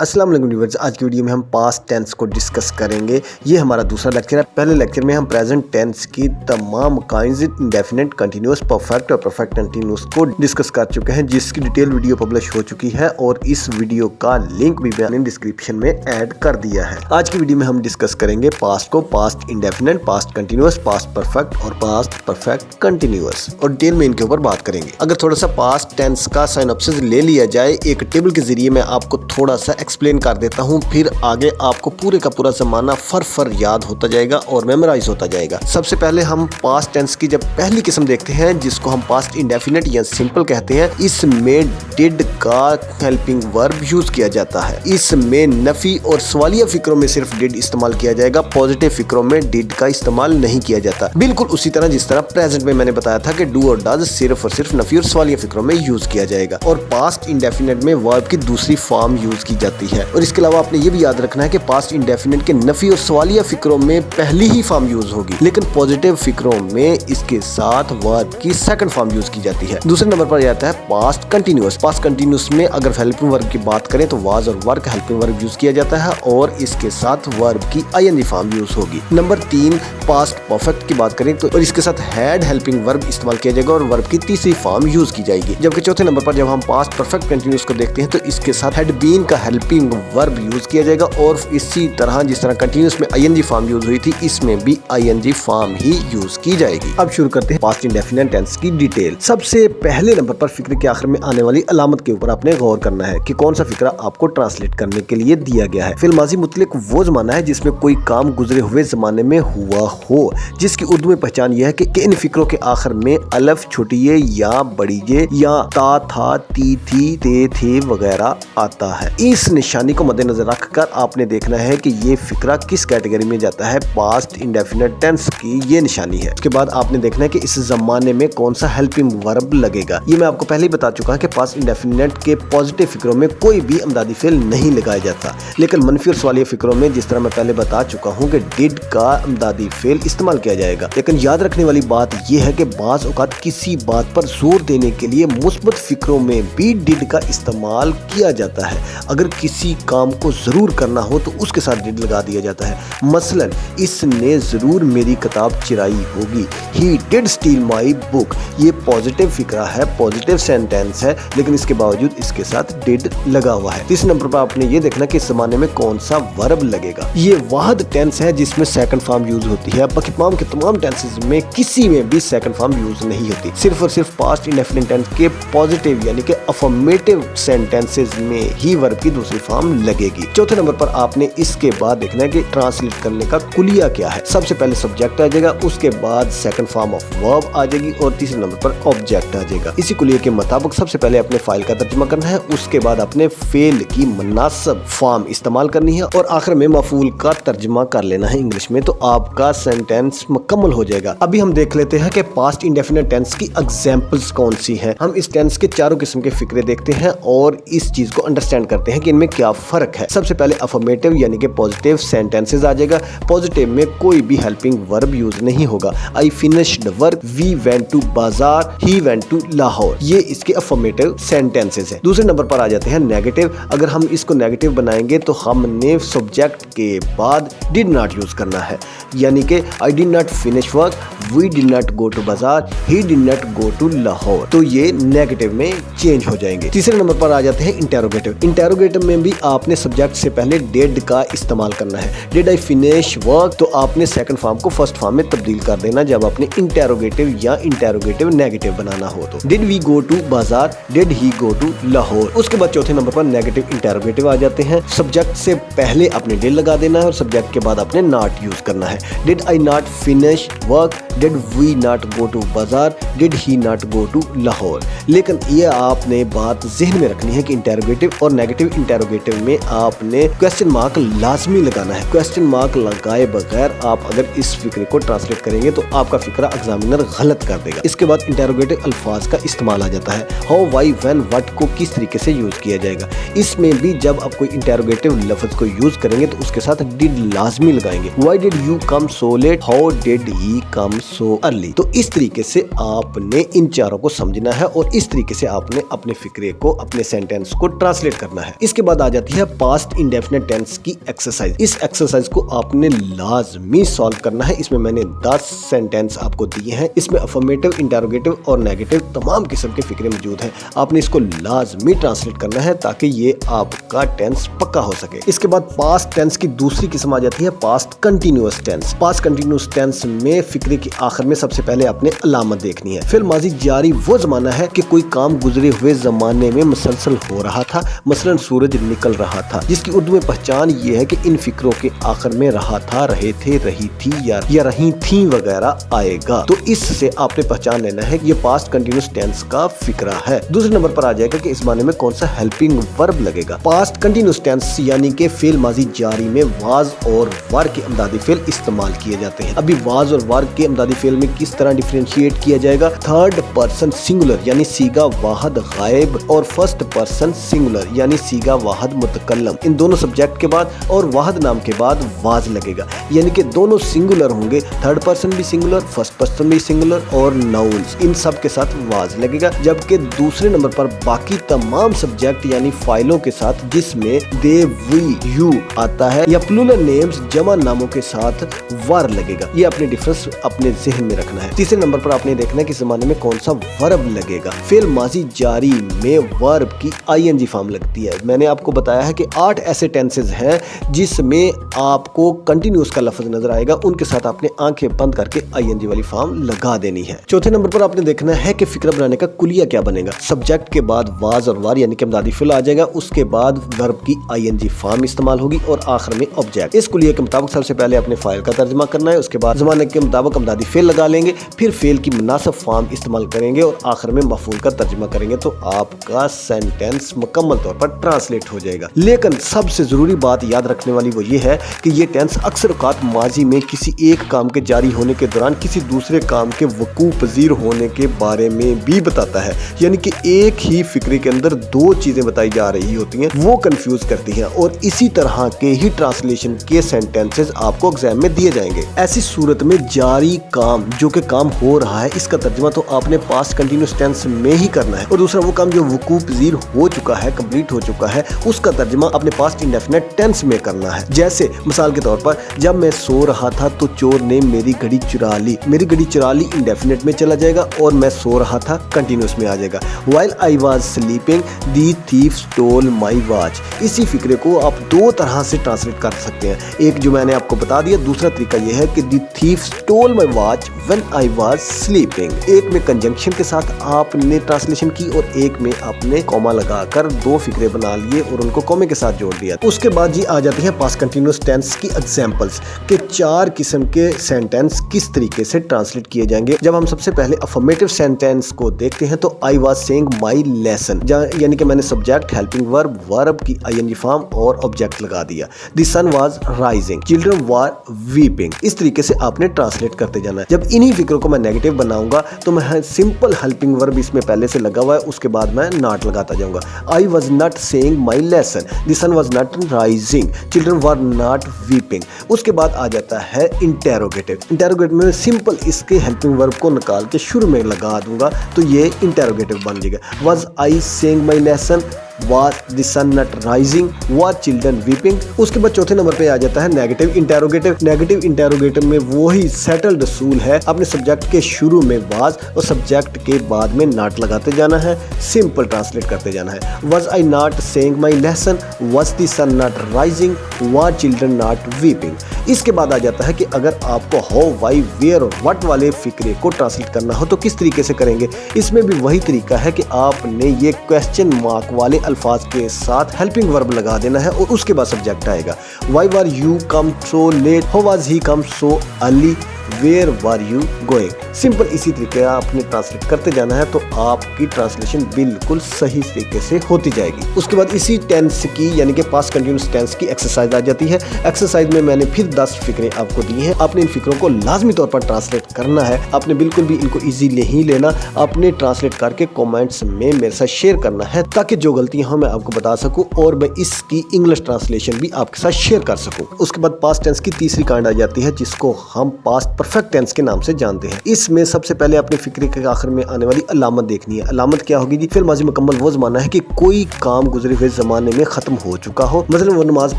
अस्सलाम वालेकुम व्यूअर्स, आज की वीडियो में हम पास्ट टेंस को डिस्कस करेंगे। ये हमारा दूसरा लेक्चर है। पहले लेक्चर में हम प्रेजेंट टेंस की तमाम काइंड्स इंडेफिनिट, कंटिन्यूअस, परफेक्ट और परफेक्ट कंटिन्यूअस को डिस्कस कर चुके हैं, जिसकी डिटेल वीडियो पब्लिश हो चुकी है और इस वीडियो का लिंक भी मैंने डिस्क्रिप्शन में ऐड कर दिया है। आज की वीडियो में हम डिस्कस करेंगे पास्ट को, past indefinite, past continuous, past perfect और पास्ट परफेक्ट कंटिन्यूअस, और डिटेल में इनके ऊपर बात करेंगे। अगर थोड़ा सा पास्ट टेंस का सिनॉप्सिस ले लिया जाए एक टेबल के जरिए, मैं आपको थोड़ा सा एक्सप्लेन कर देता हूं, फिर आगे आपको पूरे का पूरा जमाना फर याद होता जाएगा और मेमोराइज होता जाएगा। सबसे पहले हम पास्ट टेंस की जब पहली किस्म देखते हैं, जिसको हम पास्ट इंडेफिनिट या सिंपल कहते हैं, इसमें डिड का हेल्पिंग वर्ब यूज किया जाता है। इसमें नफी और सवालिया फिक्रों में सिर्फ डिड इस्तेमाल किया जाएगा, पॉजिटिव फिक्रों में डिड का इस्तेमाल नहीं किया जाता। बिल्कुल उसी तरह जिस तरह प्रेजेंट में मैंने बताया था कि डू और डज सिर्फ और सिर्फ नफी और सवालिया फिक्रों में यूज किया जाएगा, और पास्ट इंडेफिनिट में वर्ब की दूसरी फॉर्म यूज की जाती है। और इसके अलावा आपने ये भी याद रखना है कि पास्ट इंडेफिनिट के नफी और सवालिया फिक्रों में पहली ही फॉर्म यूज होगी, लेकिन पॉजिटिव फिक्रों में इसके साथ वर्ब की सेकंड फॉर्म यूज की जाती है। दूसरे नंबर पर आता है पास्ट कंटिन्यूअस। पास्ट कंटिन्यूअस में अगर हेल्पिंग वर्ब की बात करें तो वाज और वर का हेल्पिंग वर्ब यूज किया जाता है और इसके साथ वर्ब की आईएनजी फॉर्म यूज होगी। नंबर 3 पास्ट परफेक्ट की बात करें तो और इसके साथ हैड हेल्पिंग वर्ब इस्तेमाल किया जाएगा और वर्ब की तीसरी फॉर्म यूज की जाएगी। जबकि चौथे नंबर पर जब हम पास्ट परफेक्ट कंटिन्यूअस को देखते हैं तो इसके साथ हैड बीन का हेल्पिंग वर्ब यूज किया जाएगा, और इसी तरह जिस तरह कंटिन्यूअस में आईएनजी फॉर्म यूज हुई थी, इसमें भी आईएनजी फॉर्म ही यूज की जाएगी। अब शुरू करते हैं पास्ट इंडेफिनिट टेंस की डिटेल। सबसे पहले नंबर पर फिक्र के आखिर में आने वाली अलामत के ऊपर आपने गौर करना है कि कौन सा फिक्रा आपको ट्रांसलेट करने के लिए दिया गया है। फिल माजी मुतलिक वो जमाना है जिसमें कोई काम गुजरे हुए जमाने में हुआ हो, जिसकी उर्दू में पहचान यह है कि इन फिक्रों के आखिर में अलफ छोटी ये या बड़ी ये या ता था ती थी ते थे वगैरह आता है। इस निशानी को मद्देनजर रखकर आपने देखना है कि ये फिक्रा किस कैटेगरी में जाता है। पास्ट इंडेफिनिट टेंस की ये निशानी है। उसके बाद आपने देखना है कि इस जमाने में कौन सा हेल्पिंग वर्ब लगेगा। ये मैं आपको पहले ही बता चुका हूं कि पास्ट इंडेफिनिट के पॉजिटिव फिक्रों में कोई भी अमदादी फेल नहीं लगाया जाता, लेकिन मनफी और सवालिया फिक्रों में जिस तरह मैं पहले बता चुका हूँ कि डिड का अमदादी फेल इस्तेमाल किया जाएगा। लेकिन याद रखने वाली बात यह है कि बाज औकात किसी बात पर जोर देने के लिए मुस्बत फिक्रों में भी डिड का इस्तेमाल किया जाता है। अगर किसी काम को जरूर करना हो तो उसके साथ डिड लगा दिया जाता है। मसलन इसने जरूर मेरी किताब चुराई होगी, he did steel my book. ये पॉजिटिव फिक्रा है, पॉजिटिव सेंटेंस है, लेकिन इसके बावजूद इसके साथ डिड लगा हुआ है। तीसरे नंबर पर आपने ये देखना कि इस जमाने में कौन सा वर्ब लगेगा। ये वाहद टेंस है जिसमें सेकंड फॉर्म यूज होती है। बाकी तमाम टेंसेस में किसी में भी सेकंड फॉर्म यूज नहीं होती। सिर्फ और सिर्फ पास्ट इंडेफिनिट टेंस के पॉजिटिव यानी कि अफर्मेटिव सेंटेंसेस में ही वर्ब की दूसरी फॉर्म लगेगी। चौथे नंबर पर आपने इसके बाद देखना है कि ट्रांसलेट करने का कुलिया क्या है। सबसे पहले सब्जेक्ट आ जाएगा, उसके बाद सेकंड फॉर्म ऑफ वर्ब आ जाएगी और तीसरे नंबर पर ऑब्जेक्ट आ जाएगा। इसी कुलिया के मुताबिक सबसे पहले अपने फाइल का तर्जुमा करना है, उसके बाद अपने फेल की मुनासिब फॉर्म इस्तेमाल करनी है और आखिर में मफूल का तर्जुमा कर लेना है इंग्लिश में, तो आपका सेंटेंस मुकम्मल हो जाएगा। अभी हम देख लेते हैं कि पास्ट इंडेफिनिट टेंस की एग्जांपल्स कौन सी हैं। हम इस टेंस के चारों किस्म के फिक्रे देखते हैं और इस चीज को अंडरस्टैंड करते हैं कि इनमें क्या फर्क है। सबसे पहले अफर्मेटिव यानी कि पॉजिटिव सेंटेंसेस आ जाएगा। पॉजिटिव में कोई भी हेल्पिंग वर्ब यूज नहीं होगा। I finished work, we went to बाजार, ही वेंट टू लाहौर। ये इसके अफर्मेटिव सेंटेंसेस हैं। दूसरे नंबर पर आ जाते हैं नेगेटिव। अगर हम इसको नेगेटिव बनाएंगे तो हमने सब्जेक्ट के बाद डिड नॉट यूज करना है, यानी कि I did not finish work, we did not go to बाजार, he did not go to Lahore, तो ये नेगेटिव में चेंज हो जाएंगे। तीसरे नंबर पर आ जाते हैं इंटेरोगेटिव। इंटेरोगेटिव में भी आपने सब्जेक्ट से पहले डिड का इस्तेमाल करना है। डिड आई फिनिश वर्क, तो आपने सेकंड फॉर्म को फर्स्ट फॉर्म में तब्दील कर देना जब आपने इंटेरोगेटिव या इंटेरोगेटिव नेगेटिव बनाना हो तो। डिड वी गो टू बाजार, did he go to Lahore. उसके बाद चौथे नंबर पर नेगेटिव इंटेरोगेटिव आ जाते हैं। सब्जेक्ट से पहले आपने डिड लगा देना है और सब्जेक्ट के बाद आपने नॉट यूज करना है। Did I not finish work, did we not go to बाजार, did he not go to Lahore. लेकिन ये आपने बात जहन में रखनी है कि इंटेरोगेटिव और नेगेटिव इंटेरोगेटिव में आपने क्वेश्चन मार्क लाजमी लगाना है। क्वेश्चन मार्क लगाए बगैर आप अगर इस फिक्रे को ट्रांसलेट करेंगे तो आपका फिक्रा एग्जामिनर गलत कर देगा। इसके बाद इंटेरोगेटिव अल्फाज का इस्तेमाल आ जाता है। हाउ, व्हाई, व्हेन, व्हाट को किस तरीके से यूज किया जाएगा। इसमें भी जब आप कोई इंटेरोगेटिव लफ्ज को यूज करेंगे तो उसके साथ डिड लाजमी लगाएंगे। Why did you come so late, how did he come so early. तो इस तरीके से आपने इन चारों को समझना है और इस तरीके से आपने अपने फिक्रे को, अपने सेंटेंस को ट्रांसलेट करना है। इसके बाद आ जाती है पास्ट इंडेफिनिट टेंस की एक्सरसाइज। इस एक्सरसाइज को आपने लाजमी सॉल्व करना है। इसमें मैंने 10 सेंटेंस आपको दिए हैं। इसमें अफर्मेटिव, इंटरोगेटिव और नेगेटिव तमाम किस्म के फिक्रे मौजूद हैं। आपने इसको लाजमी ट्रांसलेट करना है ताकि ये आपका टेंस पक्का हो सके। इसके बाद पास्ट टेंस की दूसरी किस्म आ जाती है past continuous tense. Past continuous tense में फिक्रे के आखिर में सबसे पहले आपने अलामत देखनी है। फिर माजी जारी वो जमाना है कि कोई काम गुजरे हुए जमाने में मुसलसल हो रहा था, मसलन सूरज निकल रहा था, जिसकी उर्दू में पहचान ये है कि इन फिक्रों के आखिर में रहा था, रहे थे, रही थी या रही थी वगैरह आएगा। तो इससे आपने पहचान लेना है कि ये पास्ट कंटिन्यूअस टेंस का फिक्रा है। दूसरे नंबर पर आ जाएगा कि इस माने में कौन सा हेल्पिंग वर्ब लगेगा। पास्ट कंटिन्यूअस टेंस यानी कि फेल माजी जारी में वाज और वर के अमदादी फेल इस्तेमाल किए जाते हैं। अभी वाज और वर के अमदादी फेल में किस तरह डिफरेंशिएट किया जाएगा। थर्ड पर्सन सिंगुलर यानी सीगा वाहद गायब और फर्स्ट पर्सन सिंगुलर यानी सीगा वाहद मुतकल्लम, इन दोनों सब्जेक्ट के बाद और वाहद नाम के बाद वाज लगेगा, यानी कि दोनों सिंगुलर होंगे। थर्ड पर्सन भी सिंगुलर, फर्स्ट पर्सन भी सिंगुलर और नाउन्स इन सब के साथ वाज लगेगा। जबकि दूसरे नंबर पर बाकी तमाम सब्जेक्ट यानी फाइलों के साथ जिसमें दे, वी, यू आता है या प्लूरल नेम्स जमा नामों के साथ वर लगेगा। ये अपने डिफरेंस अपने जहन में रखना है। तीसरे नंबर पर आपने देखना है कि जमाने में कौन सा वर्ब लगेगा। फेल माजी जारी में वर्ब की आईएनजी फॉर्म लगती है। मैंने आपको बताया है कि 8 ऐसे टेंसेज हैं जिसमें आपको कंटिन्यूअस का लफ्ज नजर आएगा, उनके साथ आपने आंखें बंद करके आईएनजी वाली फॉर्म लगा देनी है। चौथे नंबर पर आपने देखना है कि फिक्रा बनाने का कुलिया क्या बनेगा। सब्जेक्ट के बाद वाज और वार यानी कि अमदादी फिल आ जाएगा, उसके बाद वर्ब की आईएनजी फॉर्म इस्तेमाल होगी और आखिर में ऑब्जेक्ट। इस कुलिया के मुताबिक सबसे पहले अपने फाइल का तर्जुमा करना है, उसके बाद जमाने के मुताबिक अमदादी फेल लगा लेंगे, फिर फेल की मुनासिब फॉर्म इस्तेमाल करेंगे और आखिर में मफूल का तर्जुमा करेंगे तो आपका सेंटेंस मुकम्मल तौर पर ट्रांसलेट हो जाएगा। लेकिन सबसे जरूरी बात याद रखने वाली वो ये है कि ये टेंस अक्सर औकात माजी में किसी एक काम के जारी होने के दौरान किसी दूसरे काम के वकूअ पजीर होने के बारे में भी बताता है, यानी कि एक ही फिक्रे के अंदर दो चीजें बताई जा रही होती हैं, वो कंफ्यूज करती हैं और इसी तरह के ही ट्रांसलेशन के सेंटेंसेस आपको एग्जाम में दिए जाएंगे। ऐसी सूरत में जारी काम जो कि काम हो रहा है इसका तर्जुमा तो आपने पास्ट कंटिन्यूअस टेंस में ही करना है और दूसरा वो काम जो वकूअ पजीर हो चुका है, कंप्लीट हो चुका है, उसका तर्जुमा अपने पास्ट इंडेफिनिट टेंस में करना है। जैसे मिसाल के तौर पर जब मैं सो रहा था तो चोर ने मेरी घड़ी चुरा ली, मेरी घड़ी चुरा ली इंडेफिनिट में चला जाएगा और मैं सो रहा था कंटिन्यूअस में आ जाएगा। While I was sleeping the thief stole my watch. इसी फिक्रे को आप दो तरह से ट्रांसलेट कर सकते हैं। एक जो मैंने आपको बता दिया, दूसरा तरीका यह है कि the thief stole my watch when I was sleeping. एक में कंजंक्शन के साथ आपने ट्रांसलेशन की और एक में आपने कॉमा लगाकर दो फिक्रे बना लिए और उनको कॉमे के साथ जोड़ दिया। उसके बाद जी आ जाती है पास्ट कंटिन्यूअस टेंस की एग्जांपल्स के 4 किस्म के सेंटेंस किस तरीके से ट्रांसलेट किए जाएंगे। जब हम सबसे पहले अफर्मेटिव सेंटेंस को देखते हैं तो I was saying my lesson, यानी कि मैंने सब्जेक्ट, हेल्पिंग वर्ब, वर्ब की आईएनजी फॉर्म और ऑब्जेक्ट लगा दिया। The sun was rising, children were weeping. इस तरीके से आपने ट्रांसलेट करते जाना है। जब इन्हीं फिक्रों को मैं नेगेटिव बनाऊंगा तो मैं सिंपल हेल्पिंग वर्ब इसमें पहले से लगा हुआ है, उसके बाद मैं नॉट लगाता जाऊंगा। I was not saying my lesson, the sun was not rising, children were not weeping. उसके बाद आ जाता है इंटेरोगेटिव। इंटेरोगेटिव में सिंपल इसके हेल्पिंग वर्ब को निकाल के शुरू में लगा दूंगा तो ये इंटेरोगेटिव बन जाएगा। Was I saying my lesson, Was the sun not rising? Was children weeping? उसके बाद चौथे नंबर पे आ जाता है नेगेटिव इंटेरोगेटिव। नेगेटिव इंटेरोगेटिव में वही सेटल्ड असूल है, अपने सब्जेक्ट के शुरू में वाज और सब्जेक्ट के बाद में नॉट लगाते जाना है, सिंपल ट्रांसलेट करते जाना है। Was I not saying my lesson? Was the sun not rising? Was children not weeping? इसके बाद आ जाता है कि अगर आपको हाउ, वाई, वेयर और व्हाट वाले फिक्रे को ट्रांसलेट करना हो तो किस तरीके से करेंगे। इसमें भी वही तरीका है कि आपने ये क्वेश्चन मार्क वाले अल्फाज के साथ हेल्पिंग वर्ब लगा देना है और उसके बाद सब्जेक्ट आएगा। Why were you come so late, how was he come so early, where were you going. Simple इसी तरीके आपने ट्रांसलेट करते जाना है तो आपकी ट्रांसलेशन बिल्कुल सही तरीके से होती जाएगी। उसके बाद इसी टेंस की यानी कि पास्ट कंटिन्यूअस टेंस की एक्सरसाइज आ जाती है। एक्सरसाइज में मैंने फिर 10 फिक्रे आपको दी हैं। आपने इन फिक्रों को लाजमी तौर पर ट्रांसलेट करना है। आपने बिल्कुल भी इनको ईजी नहीं लेना, आपने ट्रांसलेट करके कॉमेंट्स में मेरे साथ शेयर करना है ताकि जो गलतियां हो मैं आपको बता सकूं और मैं इसकी इंग्लिश ट्रांसलेशन भी आपके साथ शेयर कर सकूं। उसके बाद पास्ट टेंस की तीसरी कांड आ जाती है जिसको हम पास्ट परफेक्ट टेंस के नाम से जानते हैं। इसमें सबसे पहले अपने फिक्रे के आखिर में आने वाली अलामत देखनी है। अलामत क्या होगी जी? फिर माजी मुकम्मल वो ज़माना है कि कोई काम गुजरे हुए ज़माने में ख़त्म हो चुका हो, मतलब वो नमाज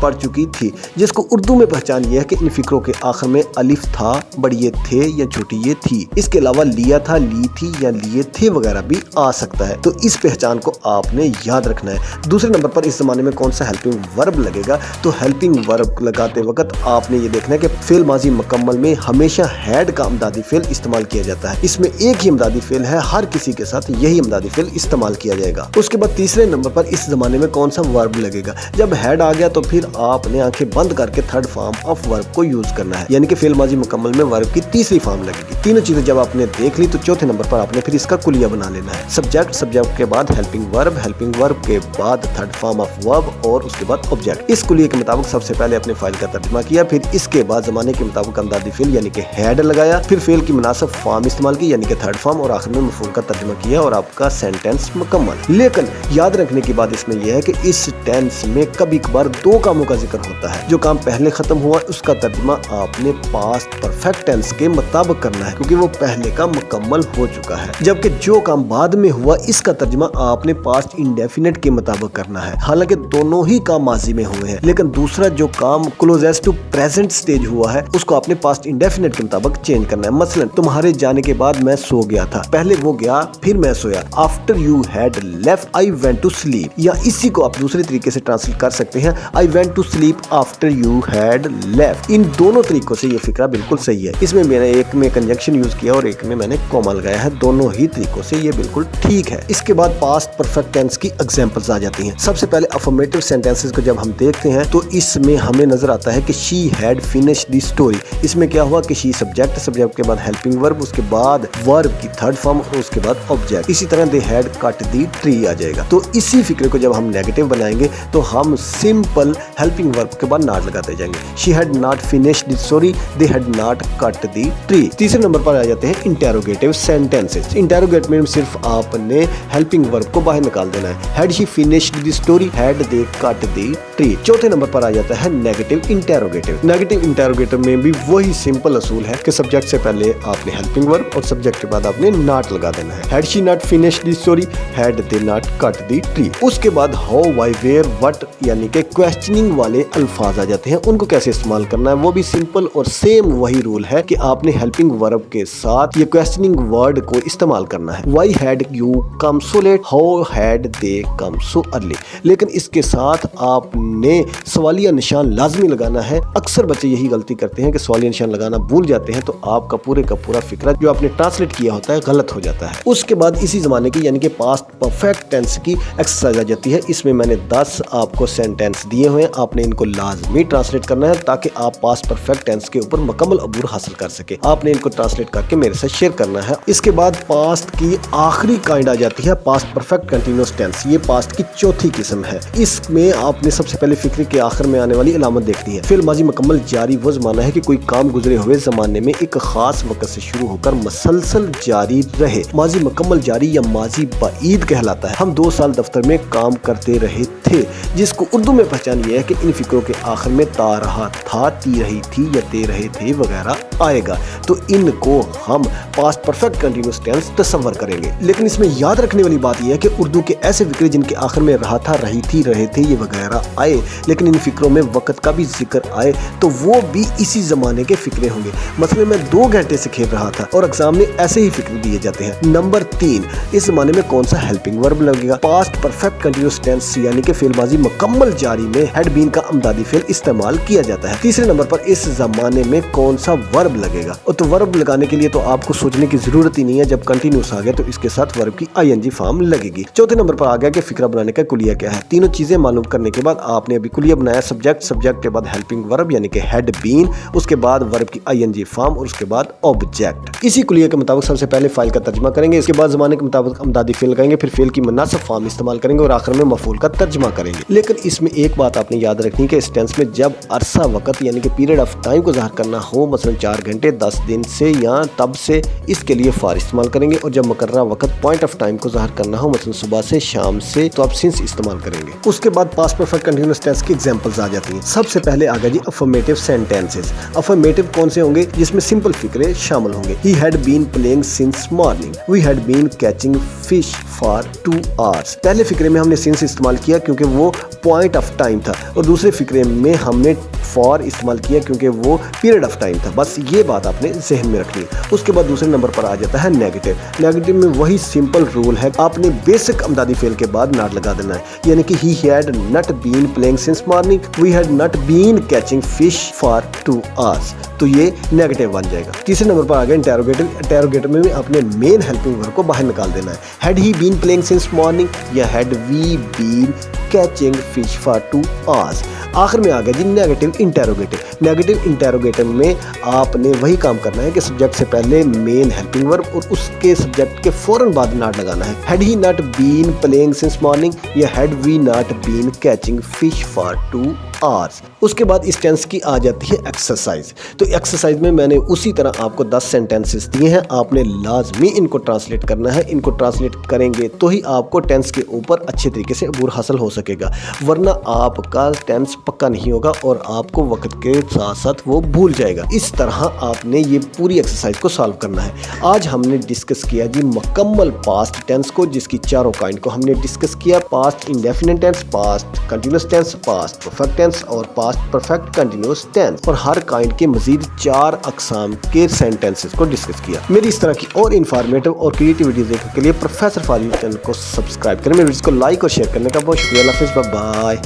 पढ़ चुकी थी, जिसको उर्दू में पहचान ये है कि इन फिक्रों के आखिर में अलिफ था, बड़ी ये थे या छोटी ये थी। इसके अलावा लिया था, ली थी या लिए थे वगैरह भी आ सकता है। तो इस पहचान को आपने याद रखना है। दूसरे नंबर पर इस ज़माने में कौन सा हेल्पिंग वर्ब लगेगा? तो हेल्पिंग वर्ब लगाते वक्त आपने ये देखना है कि फेल माजी मुकम्मल में हमेशा हैड का अमदादी फेल इस्तेमाल किया जाता है। इसमें एक ही अमदादी फेल है, हर किसी के साथ यही अमदादी फेल इस्तेमाल किया जाएगा। उसके बाद तीसरे नंबर पर इस जमाने में कौन सा वर्ब लगेगा? जब हैड आ गया तो फिर आपने आंखें बंद करके थर्ड फॉर्म ऑफ वर्ब को यूज करना है, यानी कि फेल माजी मुकम्मल में वर्ब की तीसरी फॉर्म लगेगी। तीनों चीजें जब आपने देख ली तो चौथे नंबर पर आपने फिर इसका कुलिया बना लेना है। सब्जेक्ट, सब्जेक्ट के बाद हेल्पिंग वर्ब के बाद थर्ड फॉर्म ऑफ वर्ब और उसके बाद ऑब्जेक्ट। इस कुलिये के मुताबिक सबसे पहले अपने फाइल का तर्जुमा किया, फिर इसके बाद जमाने के मुताबिक अमदादी फेल यानी कि हैड लगाया, फिर फेल की मुनासिब फॉर्म इस्तेमाल की यानी कि थर्ड फॉर्म, और आखिर में मफूल का तर्जुमा किया और आपका सेंटेंस मुकम्मल। लेकिन याद रखने की बात इसमें यह है कि इस टेंस में कभी कभार दो कामों का जिक्र होता है। जो काम पहले खत्म हुआ उसका तर्जुमा आपने पास्ट परफेक्ट टेंस के मुताबिक करना है, क्योंकि वो पहले का मुकम्मल हो चुका है। जबकि जो काम बाद में हुआ इसका तर्जुमा आपने पास्ट इंडेफिनिट के मुताबिक करना है। हालांकि दोनों ही काम माजी में हुए हैं, लेकिन दूसरा जो काम क्लोजेस्ट टू प्रेजेंट स्टेज हुआ है उसको आपने पास्ट इंडेफिनिट के मुताबिक चेंज करना है। मसलन तुम्हारे जाने के बाद मैं सो गया था, पहले वो गया फिर मैं सोया। After you had left I went to sleep, या इसी को आप दूसरे तरीके से ट्रांसलेट कर सकते हैं, I went to sleep after you had left. इन दोनों तरीकों से ये फिक्रा बिल्कुल सही है। इसमें मैंने एक में कंजंक्शन यूज किया और एक में मैंने कॉमा लगाया है, दोनों ही तरीकों से ये बिल्कुल ठीक है। इसके बाद पास्ट परफेक्ट टेंस की एग्जांपल्स आ जाती हैं। सबसे पहले अफर्मेटिव सेंटेंसेस को जब हम देखते हैं तो इसमें हमें नजर आता है कि she had finished the story. इसमें क्या हुआ कि शी सब्जेक्ट, सब्जेक्ट के बाद हेल्पिंग वर्ब, उसके बाद वर्ब की थर्ड फॉर्म और उसके बाद ऑब्जेक्ट। इसी तरह they had cut the tree आ जाएगा। तो इसी फिक्रे को जब हम नेगेटिव बनाएंगे तो हम सिंपल हेल्पिंग वर्ब के बाद नॉट लगाते जाएंगे। She had not finished the story, they had not cut the tree. तीसरे नंबर पर आ जाते हैं इंटेरोगेटिव सेंटेंसेस। इंटेरोगेट में सिर्फ आपने हेल्पिंग वर्ब को बाहर निकाल देना है। Had she finished the story, had they cut the tree. चौथे नंबर पर आ जाता है नेगेटिव इंटेरोगेटिव। नेगेटिव इंटेरोगेटिव में भी वही सिंपल असूल है कि सब्जेक्ट से पहले आपने हेल्पिंग वर्ब और सब्जेक्ट के बाद आपने नॉट लगा देना है। Had she not finished the story, had they not cut the tree. उसके बाद हाउ, व्हाई, वेयर, व्हाट यानी कि क्वेश्चनिंग वाले अल्फाज आ जाते हैं। उनको कैसे इस्तेमाल करना है वो भी सिंपल और सेम वही रूल है कि आपने हेल्पिंग वर्ब के साथ ये क्वेश्चनिंग वर्ड को इस्तेमाल करना है। Why had you come so late, how had they come so early. लेकिन इसके साथ आपने सवालिया निशान लाजमी लगाना है। अक्सर बच्चे यही गलती करते हैं कि सवालिया निशान लगाना भूल जाते हैं, तो आपका पूरे का पूरा फिक्रा जो आपने ट्रांसलेट किया होता है गलत हो जाता है। उसके बाद इसी जमाने की यानी कि पास्ट परफेक्ट टेंस की एक्सरसाइज आ जाती है। इसमें मैंने 10 आपको सेंटेंस दिए हुए हैं, आपने इनको लाजमी ट्रांसलेट करना है ताकि आप पास्ट परफेक्ट टेंस के ऊपर मुकम्मल अबूर हासिल कर सके। आपने इनको ट्रांसलेट करके मेरे साथ शेयर करना है। इसके बाद पास्ट की आखिरी काइंड आ जाती है पास्ट परफेक्ट कंटिन्यूअस टेंस। ये पास्ट की चौथी किस्म है। इसमें आपने सबसे पहले फिक्रे के आखिर में आने वाली अलामत देखनी है। फिर माजी मुकम्मल जारी वो जमाना है कि कोई काम गुजरे हुए जमाने में एक खास वक्त से शुरू होकर मसलसल जारी रहे। माजी मुकम्मल जारी या माजी बईद कहलाता है। हम 2 साल दफ्तर में काम करते रहे थे, जिसको उर्दू में पहचान ये है कि इन फिक्रों के आखिर में ता रहा था, ती रही थी या ते रहे थे वगैरह आएगा। तो इनको हम पास्ट परफेक्ट कंटिन्यूअस टेंस तस्वर करेंगे। लेकिन इसमें याद रखने वाली बात यह है कि उर्दू के ऐसे फिक्रे जिनके आखिर में रहा था, रही थी, रहे थे ये वगैरह आए, लेकिन इन फिक्रों में वक्त का भी जिक्र आए तो वो भी इसी जमाने के फिक्रे होंगे। मसलन मैं 2 घंटे से खेल रहा था और एग्जाम में ऐसे ही फिक्रे दिए जाते हैं। नंबर 3, इस जमाने में कौन सा हेल्पिंग वर्ब लगेगा? पास्ट परफेक्ट कंटिन्यूअस टेंस यानी कि फेलबाजी मुकम्मल जारी में हैड बीन का अमदादी फेल इस्तेमाल किया जाता है। तीसरे नंबर पर इस जमाने में कौन सा वर्ब लगेगा? और तो वर्ब लगाने के लिए तो आपको सोचने की जरूरत ही नहीं है। जब कंटिन्यूस आ गया तो इसके साथ वर्ब की आईएनजी फॉर्म लगेगी। चौथे नंबर पर आ गया कि फिक्रा बनाने का कुलिया क्या है। तीनों चीजें मालूम करने के बाद आपने अभी कुलिया बनाया। सब्जेक्ट, सब्जेक्ट के बाद हेल्पिंग वर्ब यानी कि हैड बीन, उसके बाद वर्ब की आईएनजी फॉर्म और उसके बाद ऑब्जेक्ट। इसी कुलिया के मुताबिक सबसे पहले फाइल का तर्जुमा करेंगे, इसके बाद जमाने के मुताबिक अमदादी फेल लगाएंगे, फिर फेल की मुनासिब फॉर्म इस्तेमाल करेंगे और आखिर में मफूल का तर्जुमा करेंगे। लेकिन इसमें एक बात आपने याद रखनी है कि इस टेंस में जब अरसा वक्त यानी कि पीरियड ऑफ टाइम को ज़ाहिर करना हो, मसलन 4 घंटे 10 दिन से या तब से इसके लिए फॉर इस्तेमाल करेंगे, और जब मुकर्ररा वक्त पॉइंट ऑफ टाइम को ज़ाहिर करना हो, मतलब सुबह से शाम से, तो आप सिंस इस्तेमाल करेंगे। उसके बाद पास्ट परफेक्ट कंटीन्यूअस टेंस की एग्जांपल्स आ जाती हैं। सबसे पहले आ गया जी अफर्मेटिव सेंटेंसेस। अफर्मेटिव कौन से होंगे? जिसमें सिंपल फिक्रे शामिल होंगे। He had been playing since morning, we had been catching fish for 2 hours. पहले फिक्रे में हमने सिंस इस्तेमाल किया क्योंकि वो पॉइंट ऑफ टाइम था, और दूसरे फिक्रे में हमने फॉर इस्तेमाल किया क्योंकि वो पीरियड ऑफ टाइम था। बस ये बात आपने जहन में रखनी है। उसके बाद दूसरे नंबर पर आ जाता है नेगेटिव। नेगेटिव में वही सिंपल रूल है, आपने बेसिक अमदादी फेल के बाद नॉट लगा देना है, यानी कि he had not been playing since morning, we had not been catching fish for 2 hours, तो ये नेगेटिव बन जाएगा। तीसरे नंबर पर आ गया इंटेरोगेटिव। इंटेरोगेटिव में आपने मेन हेल्पिंग वर्ब को बाहर निकाल देना है। Had he been playing since morning या had we been catching fish for 2 hours. आखिर में आ गया जी नेगेटिव इंटेरोगेटिव। नेगेटिव इंटेरोगेटिव में आपने वही काम करना है कि सब्जेक्ट से पहले मेन हेल्पिंग वर्ब और उसके सब्जेक्ट के फौरन बाद नॉट लगाना है। Had he not been playing since morning या had we not been catching fish for 2 hours. उसके बाद इस टेंस की आ जाती है एक्सरसाइज। तो एक्सरसाइज में मैंने उसी तरह आपको 10 सेंटेंसेस दिए हैं, आपने लाजमी इनको ट्रांसलेट करना है। इनको ट्रांसलेट करेंगे तो ही आपको टेंस के ऊपर अच्छे तरीके से अबूर हासिल हो सकेगा, वरना आपका टेंस पक्का नहीं होगा और आपको वक्त के साथ साथ वो भूल जाएगा। इस तरह आपने ये पूरी एक्सरसाइज को सॉल्व करना है। आज हमने डिस्कस किया जी मुकम्मल पास्ट टेंस को, जिसकी चारों काइंड को हमने डिस्कस किया। Past indefinite tense, past continuous tense, past perfect tense और पास्ट परफेक्ट कंटिन्यूअस टेंस, और हर काइंड के मजीद 4 अकसाम के सेंटेंसेस को डिस्कस किया। मेरी इस तरह की और इन्फॉर्मेटिव और क्रिएटिव वीडियोस देखने के लिए प्रोफेसर फाजिल चैनल को सब्सक्राइब करें। मेरे वीडियोस को लाइक और शेयर करने का बहुत शुक्रिया। अल्लाह हाफ़िज़, बाय बाय।